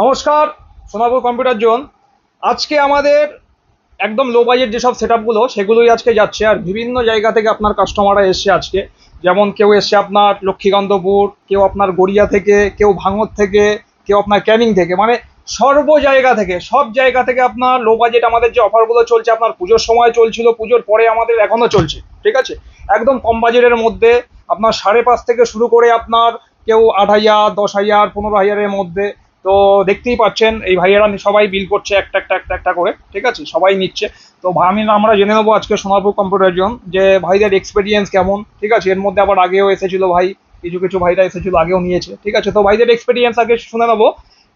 নমস্কার, Sonapur computer zone. আজকে আমাদের একদম লো বাজেট যেসব সেট আপগুলো সেগুলোই আজকে যাচ্ছে, আর বিভিন্ন জায়গা থেকে আপনার কাস্টমাররা এসছে আজকে। যেমন কেউ এসছে আপনার লক্ষ্মীকান্তপুর, কেউ আপনার গড়িয়া থেকে, কেউ ভাঙড় থেকে, কেউ আপনার ক্যানিং থেকে, মানে সর্ব জায়গা থেকে, সব জায়গা থেকে আপনার লো বাজেট আমাদের যে অফারগুলো চলছে, আপনার পুজোর সময় চলছিল, পুজোর পরে আমাদের এখনো চলছে, ঠিক আছে। একদম কম বাজেটের মধ্যে আপনার 5.5 থেকে শুরু করে আপনার কেউ 8,000, 10,000, 15,000-এর মধ্যে। তো দেখতেই পাচ্ছেন এই ভাইয়েরা সবাই বিল করছে একটা একটা একটা একটা করে, ঠিক আছে, সবাই নিচ্ছে। তো আমরা জেনে নেবো আজকে সোনারপুর কম্পিউটার জোন যে ভাইদের এক্সপিরিয়েন্স কেমন, ঠিক আছে। এর মধ্যে আবার আগেও এসেছিল ভাই, কিছু কিছু ভাইরা এসেছিল আগেও নিয়েছে, ঠিক আছে। তো ভাইদের এক্সপিরিয়েন্স আগে শুনে নেবো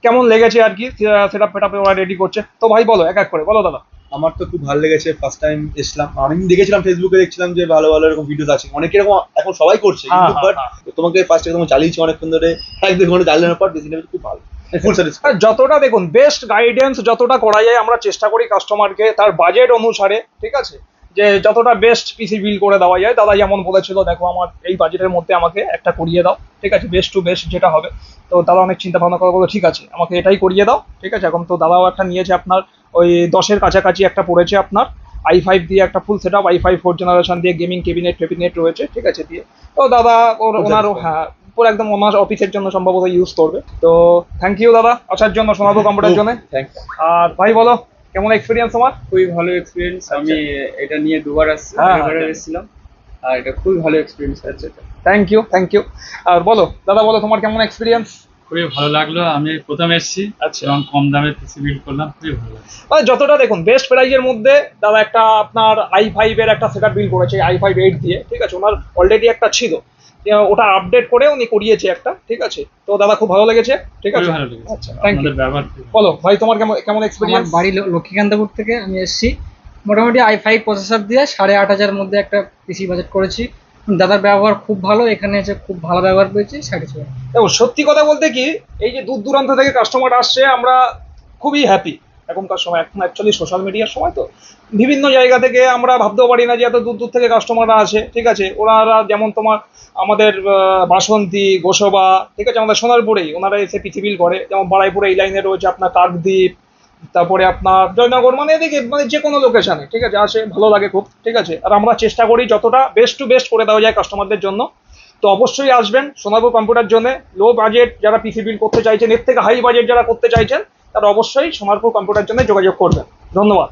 কেমন লেগেছে আর কি, সেটা ফেটাপে ওরা রেডি করছে। তো ভাই বলো, এক এক করে বলো দাদা। আমার তো খুব ভালো লেগেছে। ফার্স্ট টাইম এসলাম, আমি দেখেছিলাম ফেসবুকে, দেখছিলাম যে ভালো ভালো এরকম ভিডিও আছে, অনেক এরকম এখন সবাই করছে হ্যাঁ, কিন্তু হ্যাঁ, বাট হ্যাঁ। তোমাকে ফার্স্ট তোমার চালিয়েছি অনেকক্ষণ ধরে, এক দু ঘন্টা চালানোর পর ডিসিশন খুব ভালো, ফুল আর স্যাটিসফাইড। যতটা দেখুন বেস্ট গাইডেন্স যতটা করা যায় আমরা চেষ্টা করি কাস্টমারকে তার বাজেট অনুসারে, ঠিক আছে, যে যতটা বেস্ট পিসি বিল করে দেওয়া যায়। দাদা যেমন বলেছিল, দেখো আমার এই বাজেটের মধ্যে আমাকে একটা করিয়ে দাও, ঠিক আছে, বেস্ট টু বেস্ট যেটা হবে। তো দাদা অনেক চিন্তা ভাবনা করে বলো ঠিক আছে আমাকে এটাই করিয়ে দাও, ঠিক আছে। এখন তো দাদাও একটা নিয়েছে আপনার ওই 10-এর কাছাকাছি একটা পড়েছে আপনার i5 দিয়ে একটা full set up, i5 4th generation দিয়ে গেমিং কেবিনেট রয়েছে, ঠিক আছে, দিয়ে। তো দাদা ওনারও, হ্যাঁ, পুরো একদম ওনার অফিসের জন্য সম্ভবত ইউজ করবে। তো থ্যাংক ইউ দাদা আসার জন্য সোনারপুর কম্পিউটার জন্য। থ্যাংক আর ভাই বলো কেমন এক্সপিরিয়েন্স তোমার? খুবই ভালো এক্সপিরিয়েন্স। আমি এটা নিয়ে দুবার হ্যাঁ, আগেরবারে হ্যাঁ। এসেছিলাম, আর এটা খুবই ভালো এক্সপিরিয়েন্স আছে এটা। Thank you, thank you. আর বলো দাদা, বলো তোমার কেমন এক্সপিরিয়েন্স? খুবই ভালো লাগলো। আমি প্রথম এসেছি আচ্ছা। এবং কম দামে পিসি বিল্ড করলাম, খুবই ভালো লাগলো। যতটা দেখুন বেস্ট প্রাইজের মধ্যে দাদা একটা আপনার i5-এর একটা সেট বিল করেছে i5 8 দিয়ে, ঠিক আছে। ওনার অলরেডি একটা ছিল, ওটা আপডেট করে উনি করিয়েছে একটা, ঠিক আছে। তো দাদা খুব ভালো লেগেছে, ঠিক আছে। খুবই ভালো লেগেছে, আচ্ছা, থ্যাংক ইউ। আপনাদের ব্যবহার খুবই ভালো। বলো ভাই তোমার কেমন কেমন আমার এক্সপিরিয়েন্স? বাড়ি লক্ষ্মীকান্তপুর থেকে আমি এসেছি। মোটামুটি i5 প্রসেসর দিয়ে 8,500 মধ্যে একটা পিসি বাজেট করেছি। দাদার ব্যবহার খুব ভালো, এখানে এসে খুব ভালো ব্যবহার পেয়েছি, স্যাটিসফাইড। দেখো সত্যি কথা বলতে কি, এই যে দূর দূরান্ত থেকে কাস্টমার আসছে আমরা খুবই হ্যাপি। এখনকার সময়, এখন অ্যাকচুয়ালি সোশ্যাল মিডিয়ার সময়, তো বিভিন্ন জায়গা থেকে আমরা ভাবতেও পারি না যে এত দূর দূর থেকে কাস্টমাররা আসে, ঠিক আছে। ওনারা যেমন তোমার আমাদের বাসন্তী, গোসবা, ঠিক আছে, আমাদের সোনারপুরেই ওনারা এসে পিসি বিল করে। যেমন বারাইপুরে এই লাইনে রয়েছে আপনার কাকদ্বীপ, তারপরে আপনার জয়নগর, মানে এদিকে মানে যে কোনো লোকেশনে, ঠিক আছে, আসে, ভালো লাগে খুব, ঠিক আছে। আর আমরা চেষ্টা করি যতটা বেস্ট টু বেস্ট করে দেওয়া যায় কাস্টমারদের জন্য। তো অবশ্যই আসবেন সোনারপুর কম্পিউটার জন্য। লো বাজেট যারা পিসি বিল করতে চাইছেন, এর থেকে হাই বাজেট যারা করতে চাইছেন, তারা অবশ্যই সোনারপুর কম্পিউটার জন্য যোগাযোগ করবেন। ধন্যবাদ।